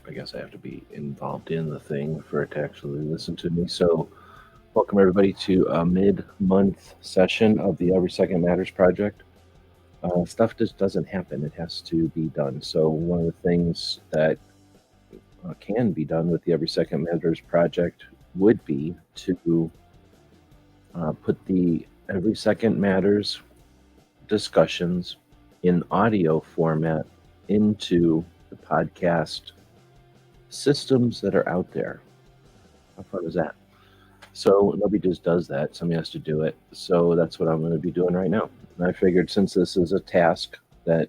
I guess I have to be involved in the thing for it to actually listen to me. So, welcome everybody to a mid-month session of the Every Second Matters project. Stuff just doesn't happen; it has to be done. So, one of the things that can be done with the Every Second Matters project would be to put the Every Second Matters discussions in audio format into the podcast systems that are out there. How fun is that? So nobody just does that. Somebody has to do it. So that's what I'm going to be doing right now. And I figured since this is a task that,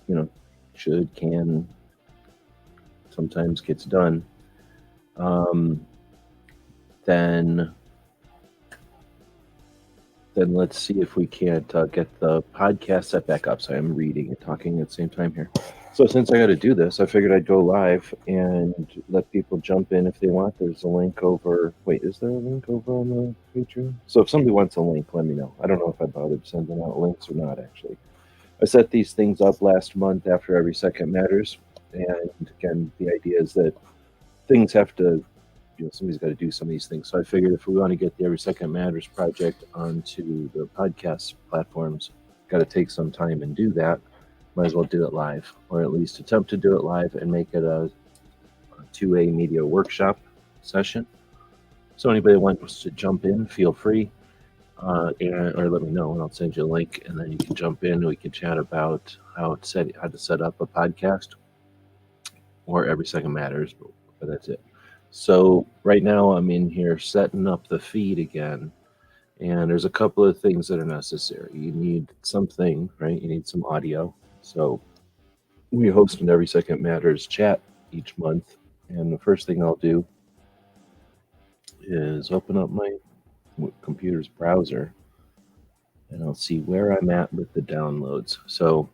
you know, should, can, sometimes gets done, um, then let's see if we can't get the podcast set back up. So I'm reading and talking at the same time here. So since I got to do this, I figured I'd go live and let people jump in if they want. There's a link over. Wait, is there a link over on the Patreon? So if somebody wants a link, let me know. I don't know if I bothered sending out links or not. Actually, I set these things up last month after Every Second Matters, and again, the idea is that things have to, somebody's got to do some of these things. So I figured if we want to get the Every Second Matters project onto the podcast platforms, got to take some time and do that. Might as well do it live, or at least attempt to do it live and make it a 2A media workshop session. So anybody that wants to jump in, feel free, or let me know, and I'll send you a link, and then you can jump in. And we can chat about how to set up a podcast, or Every Second Matters. But that's it. So right now I'm in here setting up the feed again, and there's a couple of things that are necessary. You need something, right? You need some audio. So we host an Every Second Matters chat each month, and the first thing I'll do is open up my computer's browser, and I'll see where I'm at with the downloads. So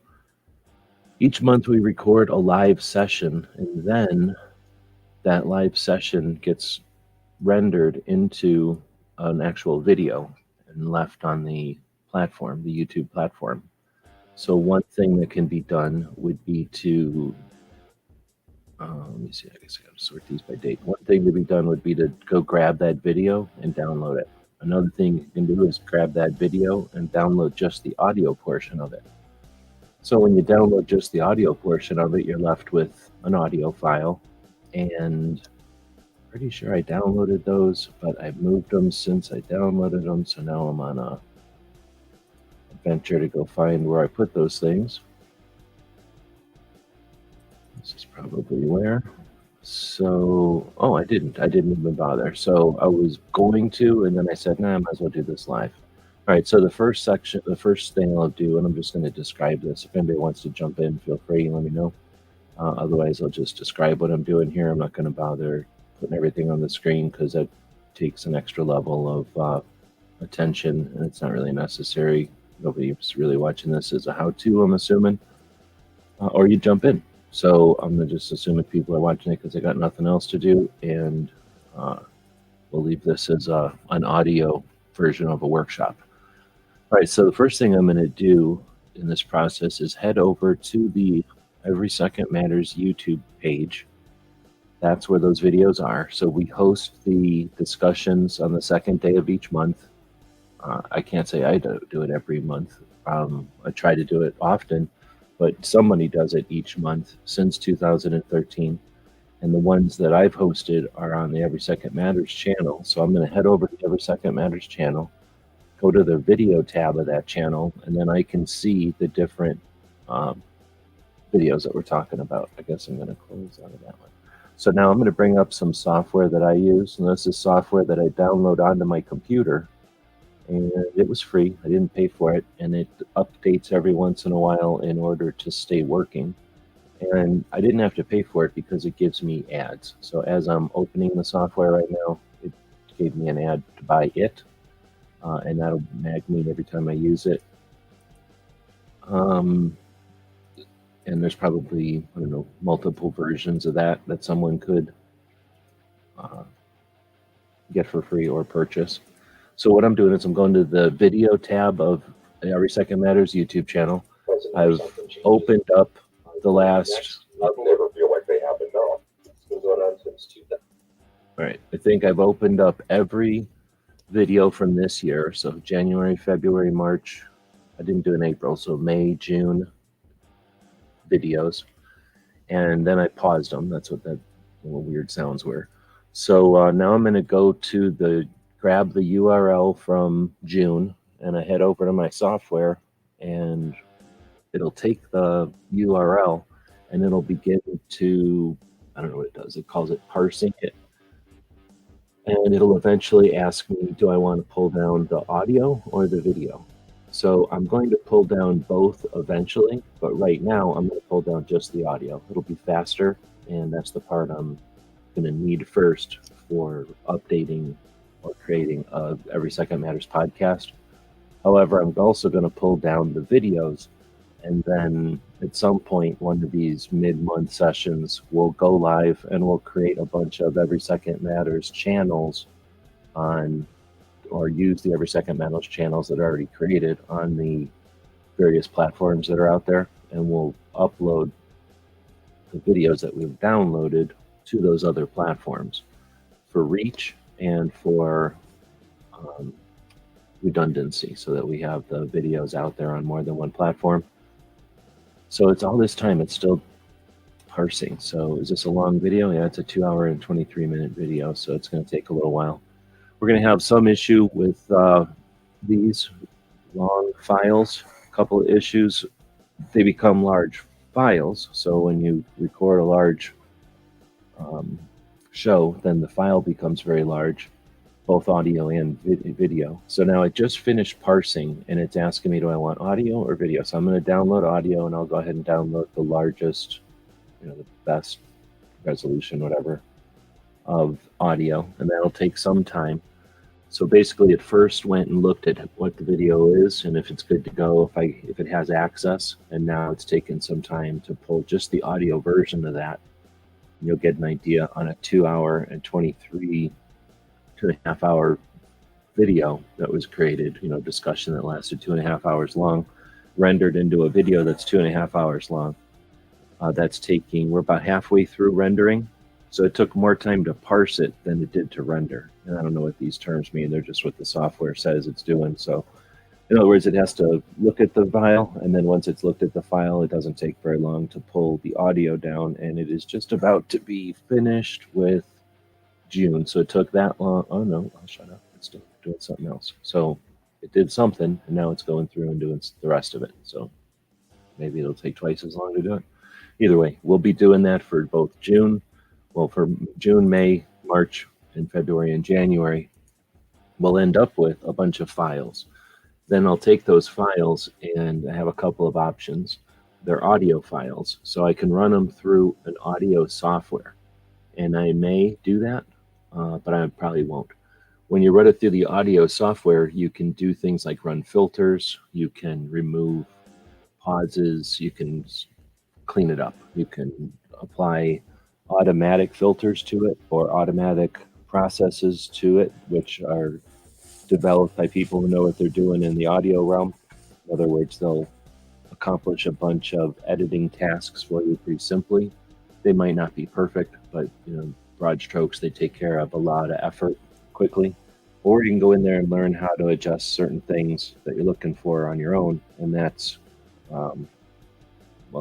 each month we record a live session, and then that live session gets rendered into an actual video and left on the platform, the YouTube platform. So one thing that can be done would be to, let me see, I guess I got to sort these by date. One thing to be done would be to go grab that video and download it. Another thing you can do is grab that video and download just the audio portion of it. So when you download just the audio portion of it, you're left with an audio file, and pretty sure I downloaded those, but I've moved them since I downloaded them, so now I'm on a adventure to go find where I put those things. This is probably where. So, oh, I didn't even bother. So I was going to, and then I said, nah, I might as well do this live. All right, so the first thing I'll do, and I'm just going to describe this. If anybody wants to jump in, feel free, let me know. Otherwise, I'll just describe what I'm doing here. I'm not going to bother putting everything on the screen because that takes an extra level of attention, and it's not really necessary. Nobody's really watching this as a how-to, I'm assuming, or you jump in. So I'm going to just assume that people are watching it because they got nothing else to do, and we'll leave this as an audio version of a workshop. All right, so the first thing I'm going to do in this process is head over to the Every Second Matters YouTube page. That's where those videos are. So we host the discussions on the second day of each month. I can't say I do it every month. I try to do it often, but somebody does it each month since 2013. And the ones that I've hosted are on the Every Second Matters channel. So I'm going to head over to the Every Second Matters channel, go to the video tab of that channel, and then I can see the different videos that we're talking about. I guess I'm going to close out of that one. So now I'm going to bring up some software that I use, and this is software that I download onto my computer, and it was free. I didn't pay for it, and it updates every once in a while in order to stay working. And I didn't have to pay for it because it gives me ads. So as I'm opening the software right now, it gave me an ad to buy it, and that'll nag me every time I use it. And there's probably, I don't know, multiple versions of that someone could get for free or purchase. So what I'm doing is I'm going to the video tab of the Every Second Matters YouTube channel. I've opened up the last. Never feel like they have enough. All right, I think I've opened up every video from this year. So January, February, March. I didn't do in April, so May, June videos. And then I paused them. That's what that little weird sounds were. So now I'm going to go to grab the URL from June, and I head over to my software, and it'll take the URL, and it'll begin to, I don't know what it does. It calls it parsing it. And it'll eventually ask me, do I want to pull down the audio or the video? So I'm going to pull down both eventually, but right now I'm going to pull down just the audio. It'll be faster, and that's the part I'm going to need first for updating or creating a Every Second Matters podcast. However, I'm also going to pull down the videos, and then at some point, one of these mid-month sessions, we'll go live and we'll create a bunch of Every Second Matters channels on, or use the Every Second Matters channels that are already created on the various platforms that are out there, and we'll upload the videos that we've downloaded to those other platforms for reach and for redundancy, so that we have the videos out there on more than one platform. So it's all this time, it's still parsing. So is this a long video? Yeah, it's a 2-hour and 23-minute video, so it's going to take a little while. We're going to have some issue with these long files. A couple of issues. They become large files, so when you record a large show, then the file becomes very large, both audio and video. So now I just finished parsing, and it's asking me, do I want audio or video? So I'm going to download audio, and I'll go ahead and download the largest, the best resolution, whatever, of audio, and that'll take some time. So basically, it first went and looked at what the video is and if it's good to go, if it has access, and now it's taken some time to pull just the audio version of that. And you'll get an idea on a 2-hour and 2.5-hour video that was created, discussion that lasted 2.5 hours long, rendered into a video that's 2.5 hours long. We're about halfway through rendering. So it took more time to parse it than it did to render. And I don't know what these terms mean. They're just what the software says it's doing. So in other words, it has to look at the file, and then once it's looked at the file, it doesn't take very long to pull the audio down, and it is just about to be finished with June. So it took that long. Oh no, I'll shut up. It's still doing something else. So it did something, and now it's going through and doing the rest of it. So maybe it'll take twice as long to do it. Either way, we'll be doing that for both June, May, March, and February and January. We'll end up with a bunch of files. Then I'll take those files, and I have a couple of options. They're audio files, so I can run them through an audio software. And I may do that, but I probably won't. When you run it through the audio software, you can do things like run filters, you can remove pauses, you can clean it up. You can apply automatic filters to it or automatic processes to it, which are developed by people who know what they're doing in the audio realm. In other words, they'll accomplish a bunch of editing tasks for you pretty simply. They might not be perfect, but broad strokes, they take care of a lot of effort quickly. Or you can go in there and learn how to adjust certain things that you're looking for on your own, and that's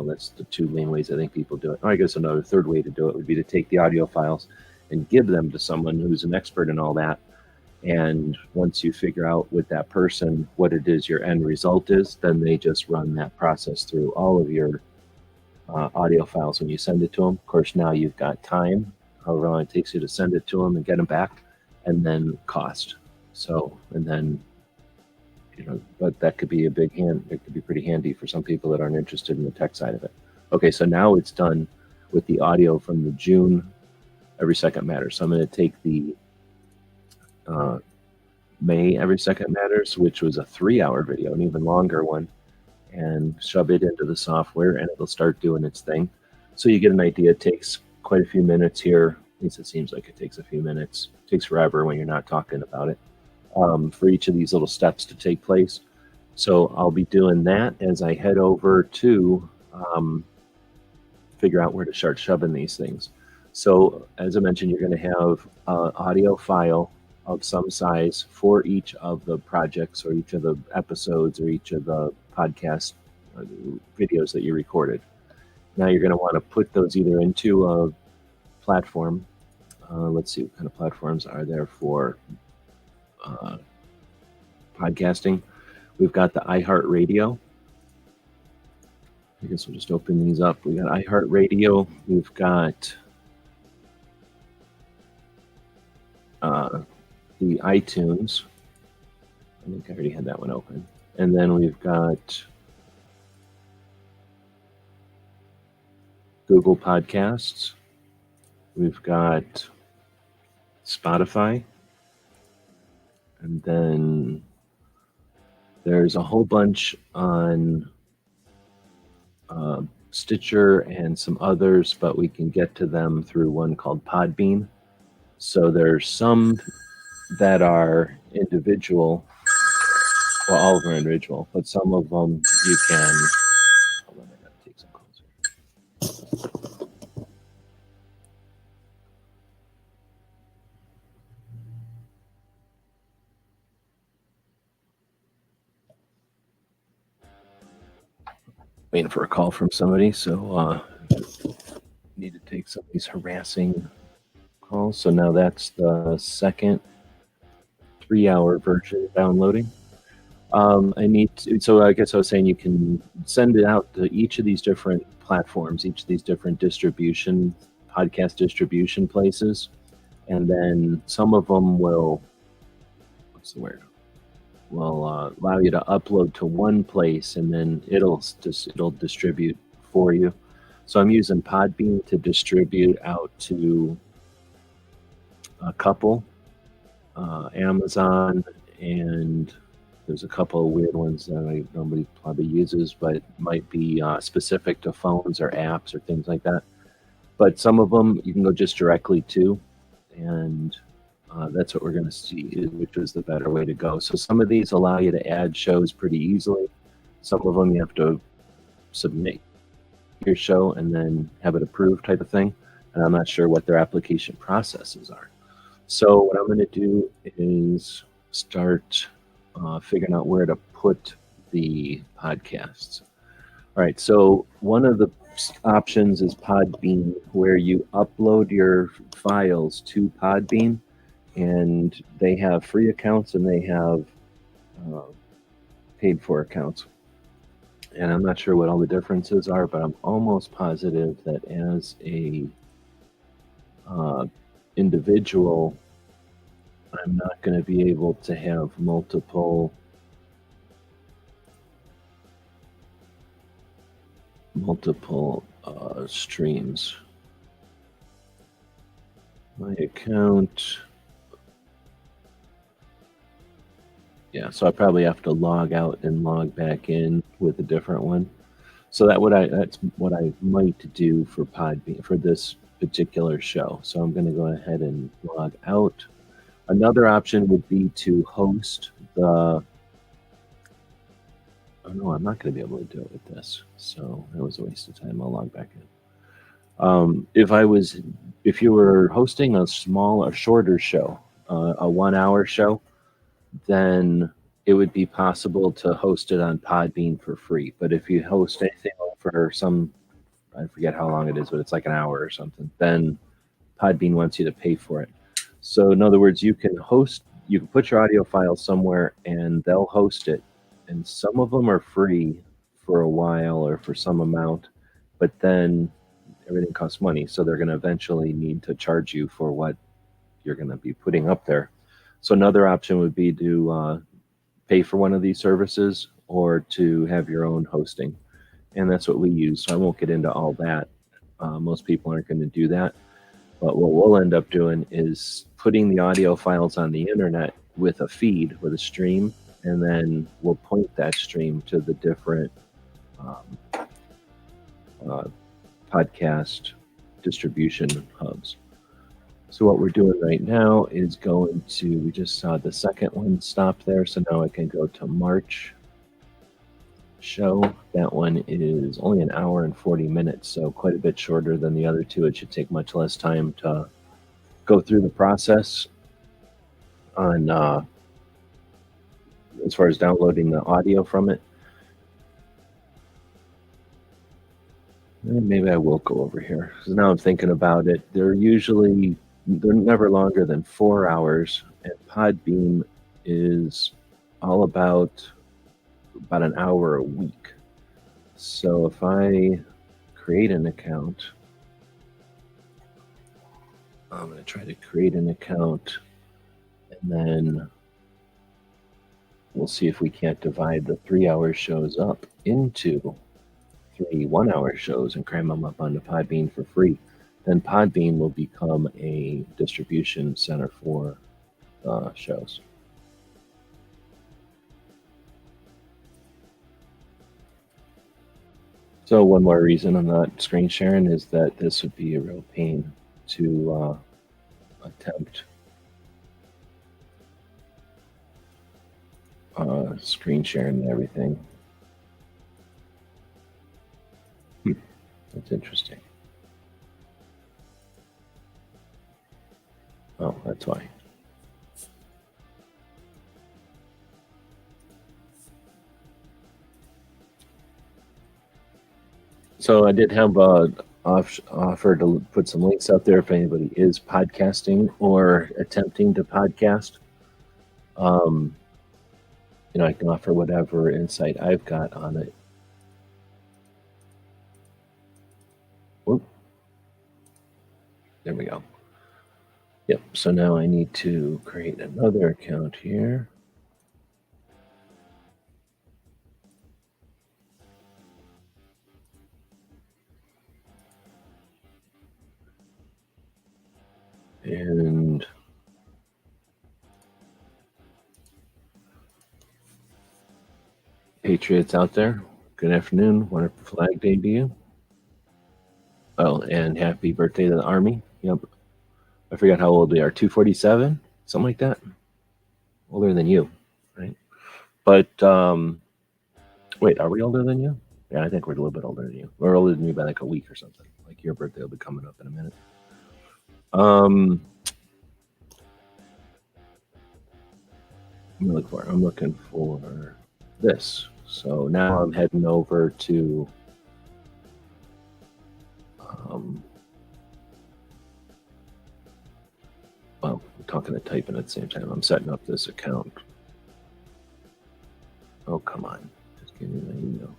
that's the two main ways I think people do it. I guess another third way to do it would be to take the audio files and give them to someone who's an expert in all that. And once you figure out with that person what it is your end result is, then they just run that process through all of your audio files when you send it to them. Of course, now you've got time, however long it takes you to send it to them and get them back, and then cost. So, and then but that could be it could be pretty handy for some people that aren't interested in the tech side of it. Okay, so now it's done with the audio from the June Every Second Matters. So I'm going to take the May Every Second Matters, which was a 3-hour video, an even longer one, and shove it into the software, and it'll start doing its thing. So you get an idea. It takes quite a few minutes here. At least it seems like it takes a few minutes. It takes forever when you're not talking about it. For each of these little steps to take place. So I'll be doing that as I head over to figure out where to start shoving these things. So as I mentioned, you're going to have an audio file of some size for each of the projects or each of the episodes or each of the podcast videos that you recorded. Now you're going to want to put those either into a platform. Let's see what kind of platforms are there for podcasting. We've got the iHeartRadio. I guess we'll just open these up. We got iHeartRadio. We've got the iTunes. I think I already had that one open. And then we've got Google Podcasts. We've got Spotify. And then there's a whole bunch on Stitcher and some others, but we can get to them through one called Podbeam. So there's some that are individual. Well, all of them are individual, but some of them you can. Hold on, I gotta take some calls here. Waiting for a call from somebody, so need to take some of these harassing calls. So now that's the second 3-hour version downloading. I need to, so I guess I was saying you can send it out to each of these different platforms, each of these different podcast distribution places, and then some of them will, what's the word? Will allow you to upload to one place, and then it'll distribute for you. So I'm using Podbeam to distribute out to a couple, Amazon, and there's a couple of weird ones that nobody probably uses, but might be specific to phones or apps or things like that. But some of them you can go just directly to, and that's what we're going to see, which is the better way to go. So some of these allow you to add shows pretty easily. Some of them you have to submit your show and then have it approved type of thing. And I'm not sure what their application processes are. So what I'm going to do is start figuring out where to put the podcasts. All right, so one of the options is Podbeam, where you upload your files to Podbeam, and they have free accounts and they have paid for accounts. And I'm not sure what all the differences are, but I'm almost positive that as a individual, I'm not going to be able to have multiple streams. My account, yeah, so I probably have to log out and log back in with a different one. So that's what I might do for Podbeam for this particular show. So I'm going to go ahead and log out. Another option would be to host the. Oh no, I'm not going to be able to do it with this. So that was a waste of time. I'll log back in. If you were hosting a shorter show, a 1-hour show, then it would be possible to host it on Podbean for free. But if you host anything for I forget how long it is, but it's like an hour or something, then Podbean wants you to pay for it. So in other words, you can put your audio file somewhere and they'll host it. And some of them are free for a while or for some amount, but then everything costs money. So they're going to eventually need to charge you for what you're going to be putting up there. So another option would be to pay for one of these services or to have your own hosting. And that's what we use. So I won't get into all that. Most people aren't going to do that. But what we'll end up doing is putting the audio files on the internet with a feed, with a stream, and then we'll point that stream to the different podcast distribution hubs. So what we're doing right now is we just saw the second one stop there, so now I can go to March show. That one is only an hour and 40 minutes, so quite a bit shorter than the other two. It should take much less time to go through the process on as far as downloading the audio from it. Maybe I will go over here. So now I'm thinking about it. They're never longer than 4 hours, and Podbeam is all about an hour a week. So if I create an account, I'm going to try to create an account, and then we'll see if we can't divide the 3-hour shows up into 3 1-hour shows and cram them up onto Podbean for free. Then Podbean will become a distribution center for shows. So one more reason I'm not screen sharing is that this would be a real pain to attempt screen sharing and everything. That's interesting. Oh, that's why. So I did have offer to put some links out there if anybody is podcasting or attempting to podcast. I can offer whatever insight I've got on it. Whoop. There we go. Yep, so now I need to create another account here. And Patriots out there, good afternoon. Wonderful Flag Day to you. Oh, and happy birthday to the Army. Yep. I forgot how old they are. 247? Something like that. Older than you, right? But wait, are we older than you? Yeah, I think we're a little bit older than you. We're older than you by like a week or something. Like your birthday will be coming up in a minute. I'm looking for this. So now I'm heading over to well, I'm talking and typing at the same time. I'm setting up this account. Oh, come on. Just give me my email.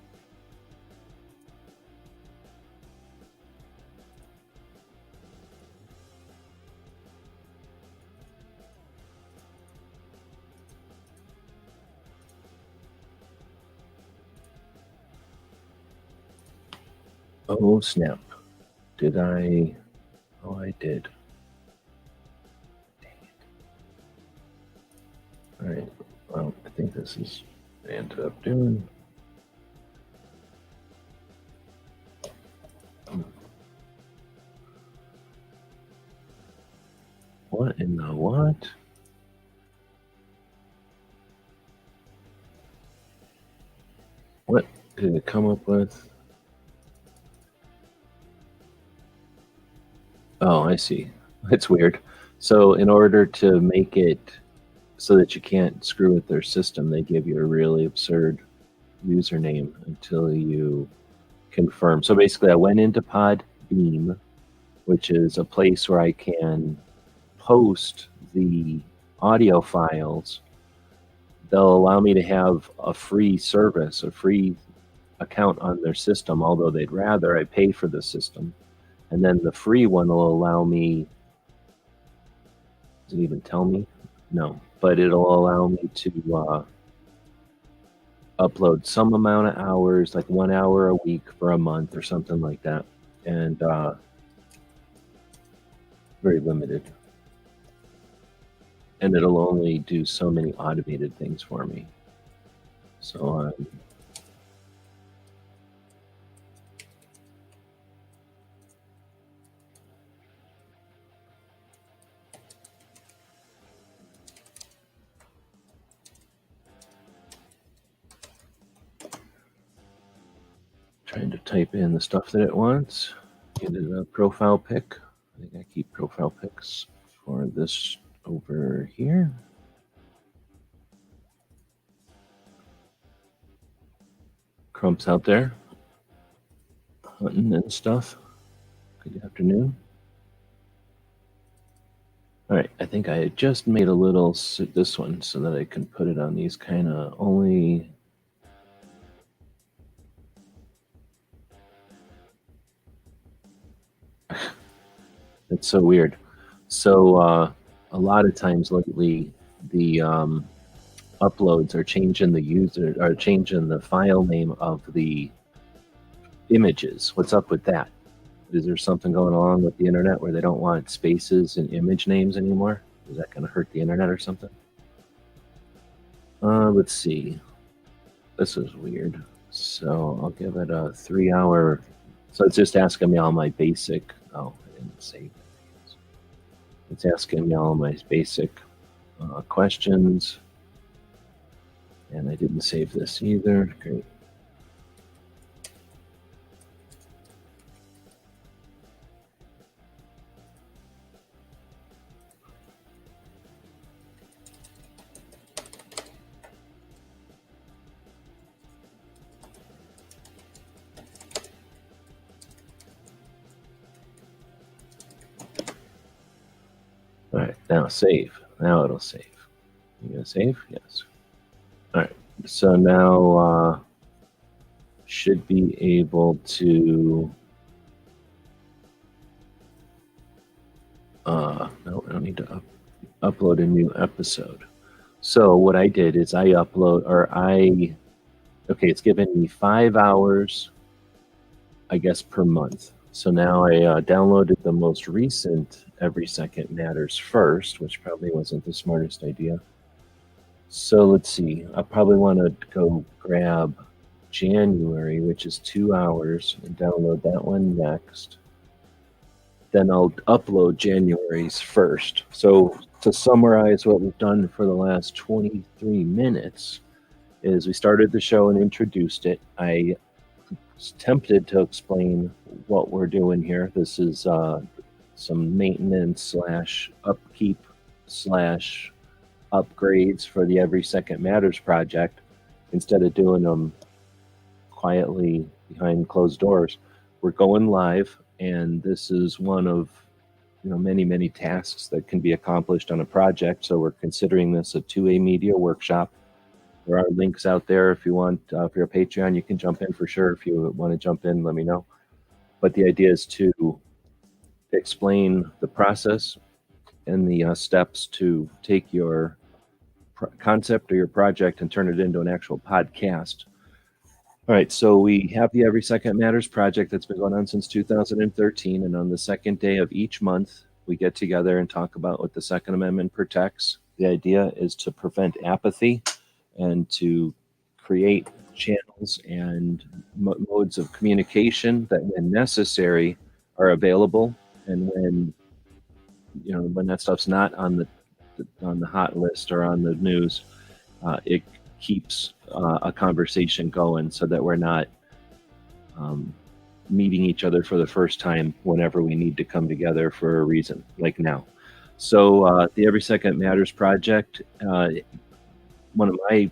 Oh, snap. Did I? Oh, I did. Dang it. All right. Well, I think this is what I ended up doing. What in the what? What did it come up with? Oh, I see. It's weird. So in order to make it so that you can't screw with their system, they give you a really absurd username until you confirm. So basically, I went into Podbeam, which is a place where I can post the audio files. They'll allow me to have a free service, a free account on their system, although they'd rather I pay for the system. And then the free one will allow me, does it even tell me? No, but it'll allow me to upload some amount of hours, like 1 hour a week for a month or something like that. And very limited. And it'll only do so many automated things for me. So Trying to type in the stuff that it wants. Get it a profile pic. I think I keep profile pics for this over here. Crump's out there hunting and stuff. Good afternoon. All right, I think I just made a little this one so that I can put it on these kind of only. It's so weird. So a lot of times lately, the uploads are changing the file name of the images. What's up with that? Is there something going on with the internet where they don't want spaces in image names anymore? Is that going to hurt the internet or something? Let's see. This is weird. So I'll give it a 3-hour. So it's just asking me all my basic. Oh, I didn't save it. It's asking me all my basic questions. And I didn't save this either. Great. All right, now save. Now it'll save. You gonna save? Yes. All right, so now should be able to. No, I don't need to upload a new episode. So what I did is okay, it's given me 5 hours, I guess, per month. So now I downloaded the most recent Every Second Matters first, which probably wasn't the smartest idea. So let's see. I probably want to go grab January, which is 2 hours, and download that one next. Then I'll upload January's first. So to summarize what we've done for the last 23 minutes is we started the show and introduced it. I was tempted to explain what we're doing here. This is some maintenance / upkeep / upgrades for the Every Second Matters project. Instead of doing them quietly behind closed doors, we're going live, and this is one of many tasks that can be accomplished on a project. So we're considering this a 2A media workshop. There are links out there if you want. If you're a Patreon, you can jump in for sure. If you want to jump in, let me know. But the idea is to explain the process and the steps to take your concept or your project and turn it into an actual podcast. All right, so we have the Every Second Matters project that's been going on since 2013, and on the second day of each month, we get together and talk about what the Second Amendment protects. The idea is to prevent apathy and to create channels and modes of communication that, when necessary, are available, and when that stuff's not on the hot list or on the news, it keeps a conversation going, so that we're not meeting each other for the first time whenever we need to come together for a reason, like now. So the Every Second Matters project, one of my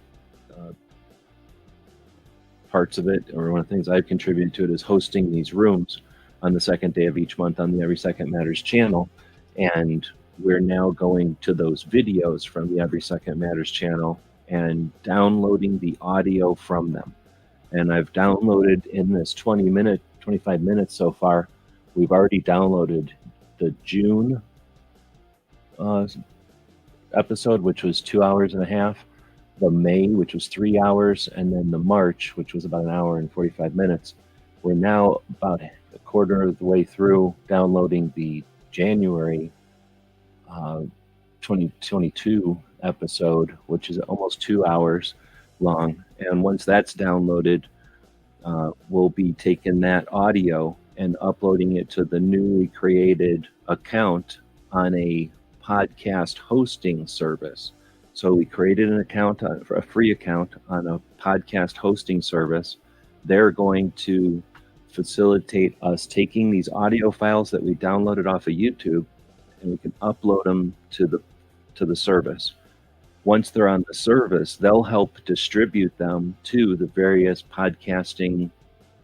parts of it, or one of the things I've contributed to it, is hosting these rooms on the second day of each month on the Every Second Matters channel. And we're now going to those videos from the Every Second Matters channel and downloading the audio from them. And I've downloaded, in this 25 minutes so far, we've already downloaded the June episode, which was 2 hours and a half, the May, which was 3 hours, and then the March, which was about 1 hour and 45 minutes. We're now about a quarter of the way through downloading the January 2022 episode, which is almost 2 hours long. And once that's downloaded, we'll be taking that audio and uploading it to the newly created account on a podcast hosting service. So we created an account, for a free account on a podcast hosting service. They're going to facilitate us taking these audio files that we downloaded off of YouTube, and we can upload them to the service. Once they're on the service, they'll help distribute them to the various podcasting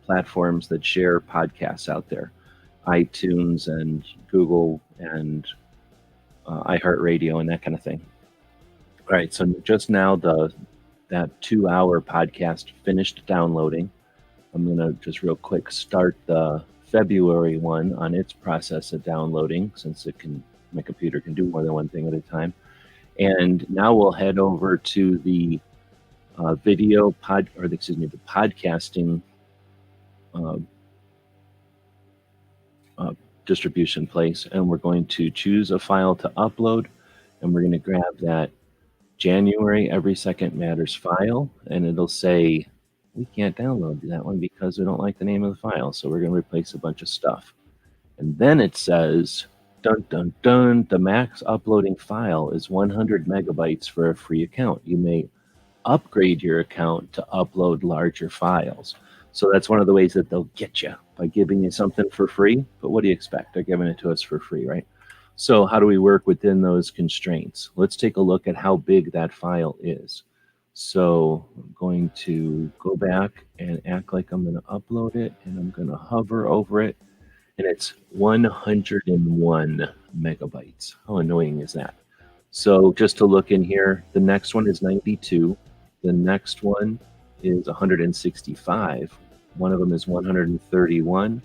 platforms that share podcasts out there, iTunes and Google and iHeartRadio and that kind of thing. All right, so just now that 2-hour podcast finished downloading. I'm going to just real quick start the February one on its process of downloading, since my computer can do more than one thing at a time. And now we'll head over to the the podcasting distribution place, and we're going to choose a file to upload, and we're going to grab that January Every Second Matters file, and it'll say we can't download that one because we don't like the name of the file, so we're going to replace a bunch of stuff. And then it says, dun dun dun, the max uploading file is 100 megabytes for a free account. You may upgrade your account to upload larger files. So that's one of the ways that they'll get you, by giving you something for free. But what do you expect? They're giving it to us for free, right? So how do we work within those constraints? Let's take a look at how big that file is. So I'm going to go back and act like I'm going to upload it, and I'm going to hover over it, and it's 101 megabytes. How annoying is that? So just to look in here, the next one is 92. The next one is 165. One of them is 131.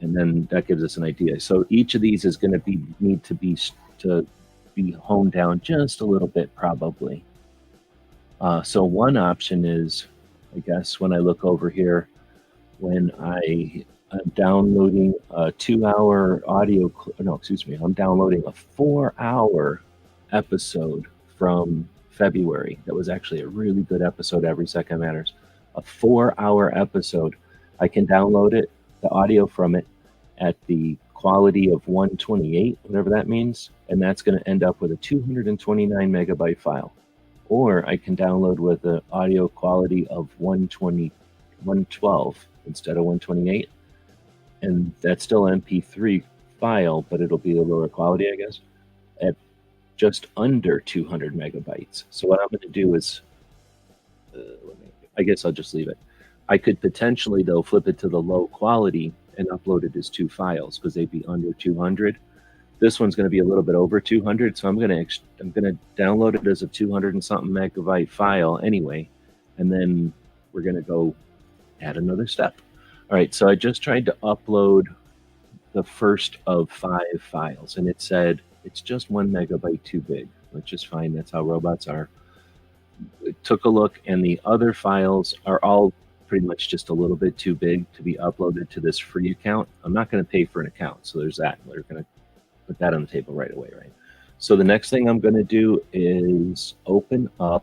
And then that gives us an idea. So each of these is going to need to be honed down just a little bit, probably. So one option is, I guess, when I look over here, when I'm downloading a 2-hour audio, I'm downloading a 4-hour episode from February. That was actually a really good episode, Every Second Matters. A 4-hour episode. I can download it, the audio from it, at the quality of 128, whatever that means, and that's going to end up with a 229 megabyte file. Or I can download with the audio quality of 112 instead of 128, and that's still MP3 file, but it'll be a lower quality, I guess, at just under 200 megabytes. So what I'm going to do is, I guess I'll just leave it. I could potentially, though, flip it to the low quality and upload it as 2 files, because they'd be under 200. This one's going to be a little bit over 200, so I'm going to download it as a 200 and something megabyte file anyway, and then we're going to go add another step. All right, so I just tried to upload the first of 5 files, and it said it's just 1 megabyte too big, which is fine. That's how robots are. It took a look, and the other files are all pretty much just a little bit too big to be uploaded to this free account. I'm not going to pay for an account, so there's that. We're going to put that on the table right away, right? So the next thing I'm going to do is open up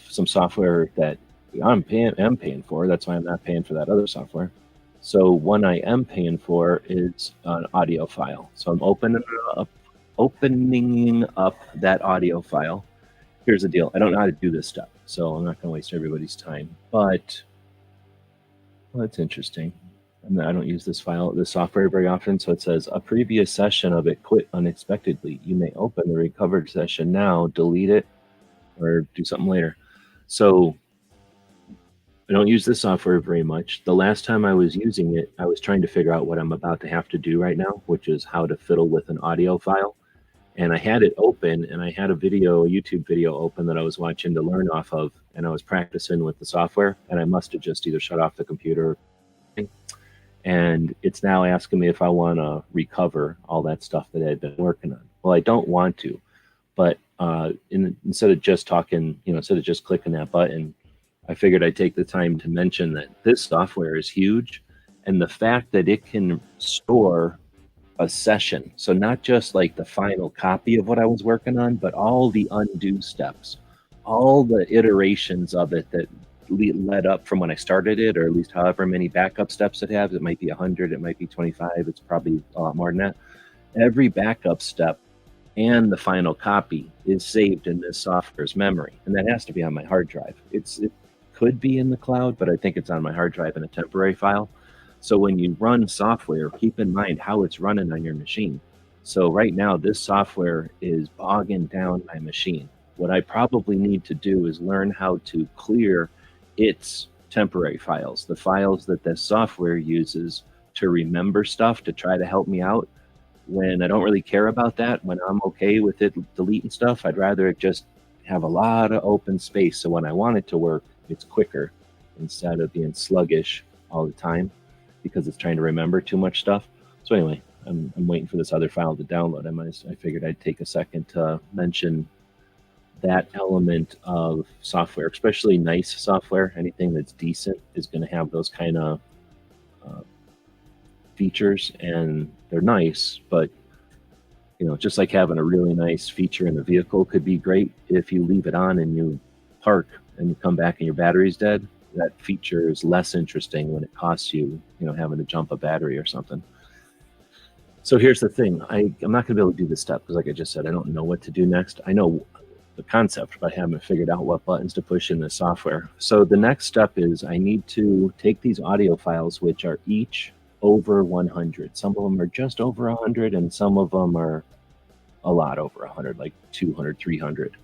some software that I'm paying for. That's why I'm not paying for that other software. So one I am paying for is an audio file. So I'm opening up that audio file. Here's the deal. I don't know how to do this stuff, so I'm not going to waste everybody's time. But well, that's interesting. I don't use this software very often. So it says a previous session of it quit unexpectedly. You may open the recovered session now, delete it, or do something later. So I don't use this software very much. The last time I was using it, I was trying to figure out what I'm about to have to do right now, which is how to fiddle with an audio file. And I had it open, and I had a YouTube video open that I was watching to learn off of, and I was practicing with the software, and I must have just either shut off the computer, and it's now asking me if I want to recover all that stuff that I'd been working on. Well, I don't want to, but instead of just talking, instead of just clicking that button, I figured I'd take the time to mention that this software is huge, and the fact that it can store a session, so not just like the final copy of what I was working on, but all the undo steps, all the iterations of it that led up from when I started it, or at least however many backup steps it has. It might be 100, it might be 25, it's probably a lot more than that. Every backup step and the final copy is saved in this software's memory, and that has to be on my hard drive. It could be in the cloud, but I think it's on my hard drive in a temporary file. So when you run software, keep in mind how it's running on your machine. So right now, this software is bogging down my machine. What I probably need to do is learn how to clear its temporary files, the files that this software uses to remember stuff to try to help me out. When I don't really care about that, when I'm okay with it deleting stuff, I'd rather it just have a lot of open space. So when I want it to work, it's quicker instead of being sluggish all the time because it's trying to remember too much stuff. So anyway, I'm waiting for this other file to download. I figured I'd take a second to mention that element of software, especially nice software. Anything that's decent is going to have those kind of uh, features, and they're nice, but just like having a really nice feature in a vehicle could be great. If you leave it on and you park and you come back and your battery's dead, that feature is less interesting when it costs you, having to jump a battery or something. So here's the thing. I'm not going to be able to do this step because, like I just said, I don't know what to do next. I know the concept, but I haven't figured out what buttons to push in the software. So the next step is I need to take these audio files, which are each over 100. Some of them are just over 100, and some of them are a lot over 100, like 200, 300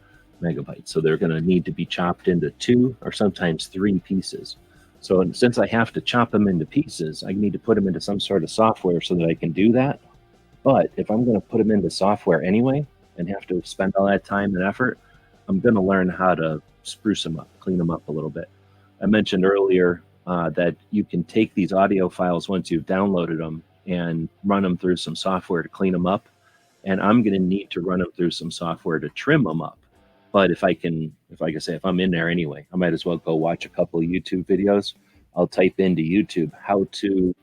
megabytes. So they're going to need to be chopped into 2 or sometimes 3 pieces. So since I have to chop them into pieces, I need to put them into some sort of software so that I can do that. But if I'm going to put them into software anyway and have to spend all that time and effort, I'm going to learn how to spruce them up, clean them up a little bit. I mentioned earlier that you can take these audio files once you've downloaded them and run them through some software to clean them up. And I'm going to need to run them through some software to trim them up. But if I'm in there anyway, I might as well go watch a couple of YouTube videos. I'll type into YouTube how to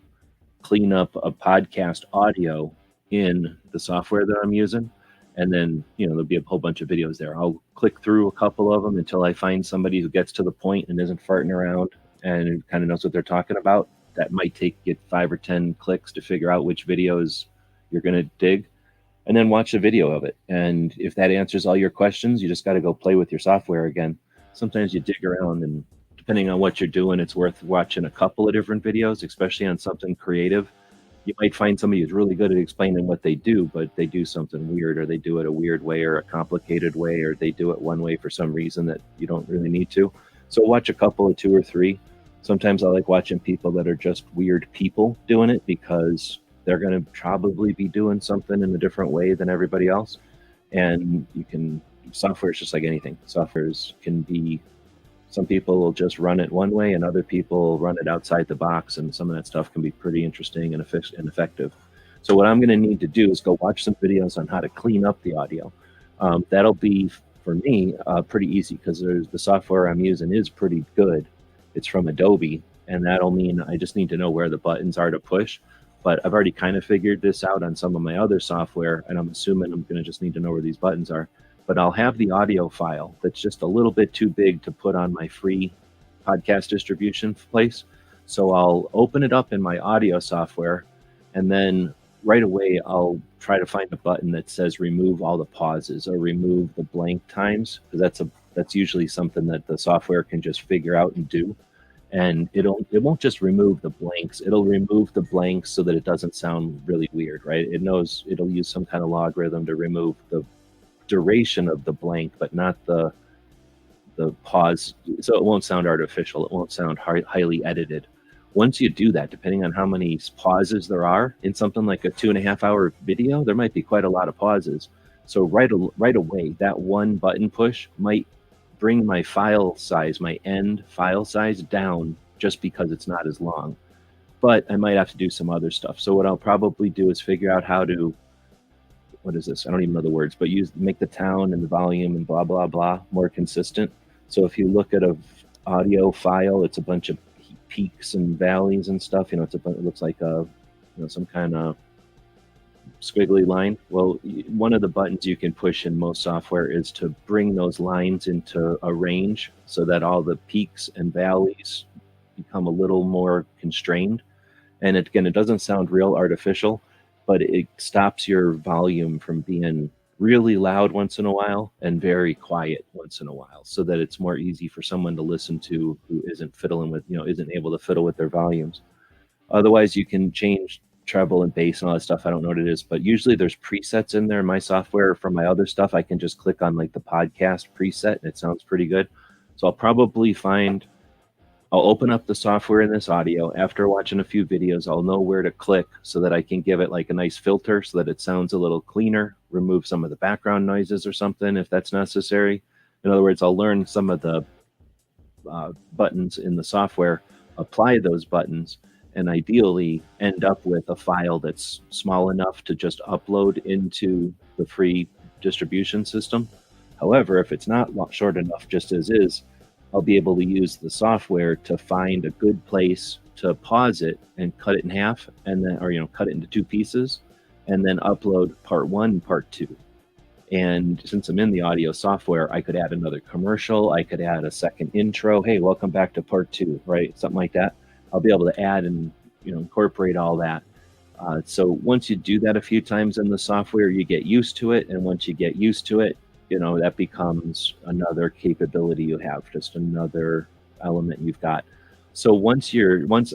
clean up a podcast audio in the software that I'm using. And then, there'll be a whole bunch of videos there. I'll click through a couple of them until I find somebody who gets to the point and isn't farting around and kind of knows what they're talking about. That might take you 5 or 10 clicks to figure out which videos you're going to dig, and then watch a video of it. And if that answers all your questions, you just got to go play with your software again. Sometimes you dig around, and depending on what you're doing, it's worth watching a couple of different videos, especially on something creative. You might find somebody who's really good at explaining what they do, but they do something weird, or they do it a weird way or a complicated way, or they do it one way for some reason that you don't really need to. So watch a couple of 2 or 3. Sometimes I like watching people that are just weird people doing it because they're going to probably be doing something in a different way than everybody else. And software is just like anything. Softwares can be, some people will just run it one way and other people run it outside the box. And some of that stuff can be pretty interesting and effective. So what I'm going to need to do is go watch some videos on how to clean up the audio. That'll be, for me, pretty easy because the software I'm using is pretty good. It's from Adobe, and that'll mean I just need to know where the buttons are to push. But I've already kind of figured this out on some of my other software, and I'm assuming I'm going to just need to know where these buttons are. But I'll have the audio file that's just a little bit too big to put on my free podcast distribution place. So I'll open it up in my audio software, and then right away I'll try to find a button that says remove all the pauses or remove the blank times, because that's usually something that the software can just figure out and do. And it won't just remove the blanks. It'll remove the blanks so that it doesn't sound really weird, right? It knows it'll use some kind of logarithm to remove the duration of the blank, but not the pause. So it won't sound artificial. It won't sound highly edited. Once you do that, depending on how many pauses there are in something like a 2.5-hour video, there might be quite a lot of pauses. So right away, that one button push might bring my file size, my end file size down just because it's not as long. But I might have to do some other stuff. So what I'll probably do is figure out how to, what is this? I don't even know the words, but make the tone and the volume and blah, blah, blah more consistent. So if you look at a audio file, it's a bunch of peaks and valleys and stuff. It looks like some kind of squiggly line. Well, one of the buttons you can push in most software is to bring those lines into a range so that all the peaks and valleys become a little more constrained. And it doesn't sound real artificial, but it stops your volume from being really loud once in a while and very quiet once in a while, so that it's more easy for someone to listen to who isn't fiddling with, isn't able to fiddle with their volumes. Otherwise, you can change treble and bass and all that stuff. I don't know what it is, but usually there's presets in there in my software. For my other stuff, I can just click on like the podcast preset and it sounds pretty good. So I'll open up the software in this audio. After watching a few videos, I'll know where to click so that I can give it like a nice filter so that it sounds a little cleaner, remove some of the background noises or something if that's necessary. In other words, I'll learn some of the buttons in the software, apply those buttons, and ideally end up with a file that's small enough to just upload into the free distribution system. However, if it's not short enough just as is, I'll be able to use the software to find a good place to pause it and cut it in half, and then, or cut it into two pieces, and then upload part one and part two. And since I'm in the audio software, I could add another commercial. I could add a second intro. Hey, welcome back to part two, right? Something like that. I'll be able to add and incorporate all that. So once you do that a few times in the software, you get used to it. And once you get used to it, that becomes another capability you have, just another element you've got. So once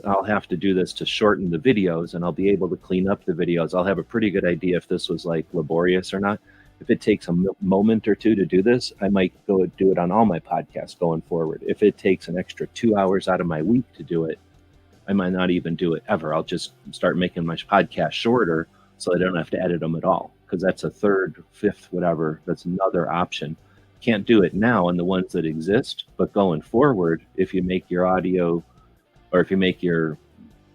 I'll have to do this to shorten the videos, and I'll be able to clean up the videos. I'll have a pretty good idea if this was like laborious or not. If it takes a moment or two to do this, I might go do it on all my podcasts going forward. If it takes an extra 2 hours out of my week to do it, I might not even do it ever. I'll just start making my podcast shorter so I don't have to edit them at all, because that's a third, fifth, whatever. That's another option. Can't do it now on the ones that exist, but going forward, if you make your audio or if you make your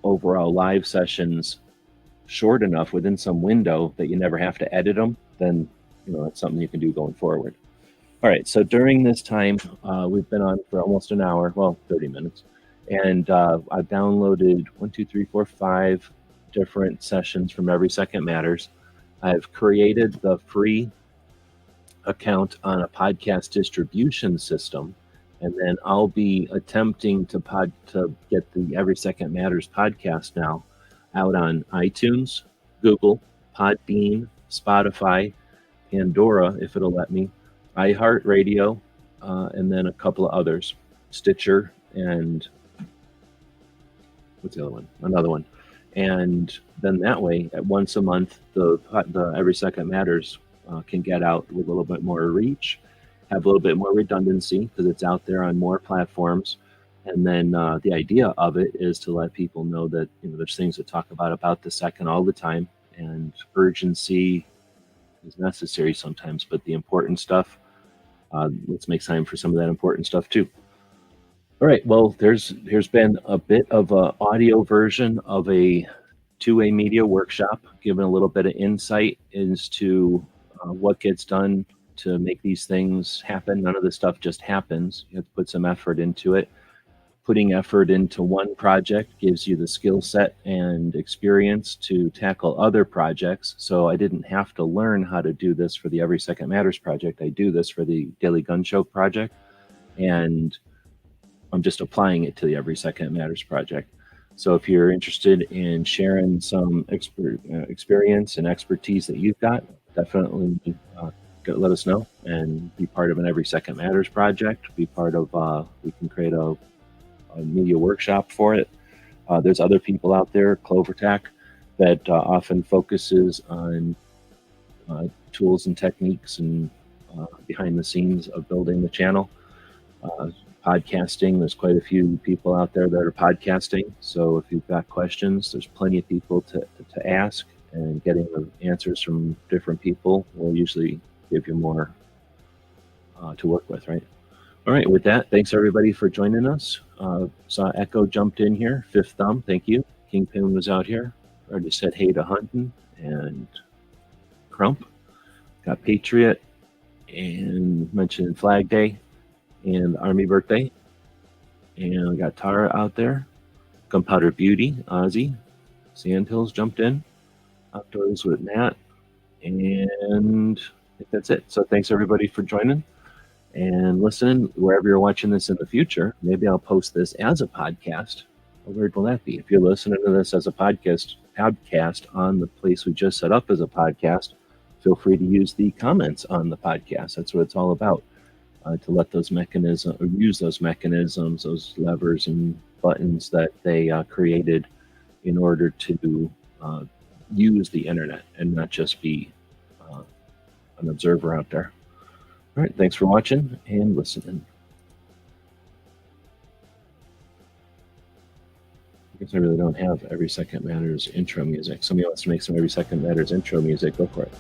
overall live sessions short enough within some window that you never have to edit them, then it's something you can do going forward. All right, so during this time, we've been on for almost an hour, well, 30 minutes, and I've downloaded 5 different sessions from Every Second Matters. I've created the free account on a podcast distribution system, and then I'll be attempting to get the Every Second Matters podcast now out on iTunes, Google, Podbeam, Spotify, Pandora, if it'll let me, iHeartRadio, and then a couple of others, Stitcher, and what's the other one? Another one. And then that way, at once a month, the Every Second Matters can get out with a little bit more reach, have a little bit more redundancy because it's out there on more platforms. And then the idea of it is to let people know that there's things to talk about the second all the time, and urgency is necessary sometimes, but the important stuff, let's make time for some of that important stuff too. All right, well, here's been a bit of an audio version of a two-way media workshop, giving a little bit of insight into what gets done to make these things happen. None of this stuff just happens. You have to put some effort into it. Putting effort into one project gives you the skill set and experience to tackle other projects. So I didn't have to learn how to do this for the Every Second Matters project. I do this for the Daily Gun Show project, and I'm just applying it to the Every Second Matters project. So if you're interested in sharing some experience and expertise that you've got, definitely let us know and be part of an Every Second Matters project. Be part of, we can create a media workshop for it. There's other people out there, CloverTac, that often focuses on tools and techniques and behind the scenes of building the channel. Podcasting, there's quite a few people out there that are podcasting. So if you've got questions, there's plenty of people to ask, and getting the answers from different people will usually give you more to work with, right? All right, with that, thanks everybody for joining us. Saw Echo jumped in here, Fifth Thumb, thank you. Kingpin was out here. Already said hey to Hunton and Crump. Got Patriot, and mentioned Flag Day and Army Birthday. And we got Tara out there. Gunpowder Beauty, Ozzy. Sandhills jumped in. Outdoors with Matt. And I think that's it. So thanks everybody for joining and listening. Wherever you're watching this in the future, maybe I'll post this as a podcast. How weird will that be? If you're listening to this as a podcast on the place we just set up as a podcast, feel free to use the comments on the podcast. That's what it's all about. To let those mechanisms, or use those mechanisms, those levers and buttons that they created in order to use the internet and not just be an observer out there. All right, thanks for watching and listening. I guess I really don't have Every Second Matters intro music. Somebody wants to make some Every Second Matters intro music, go for it.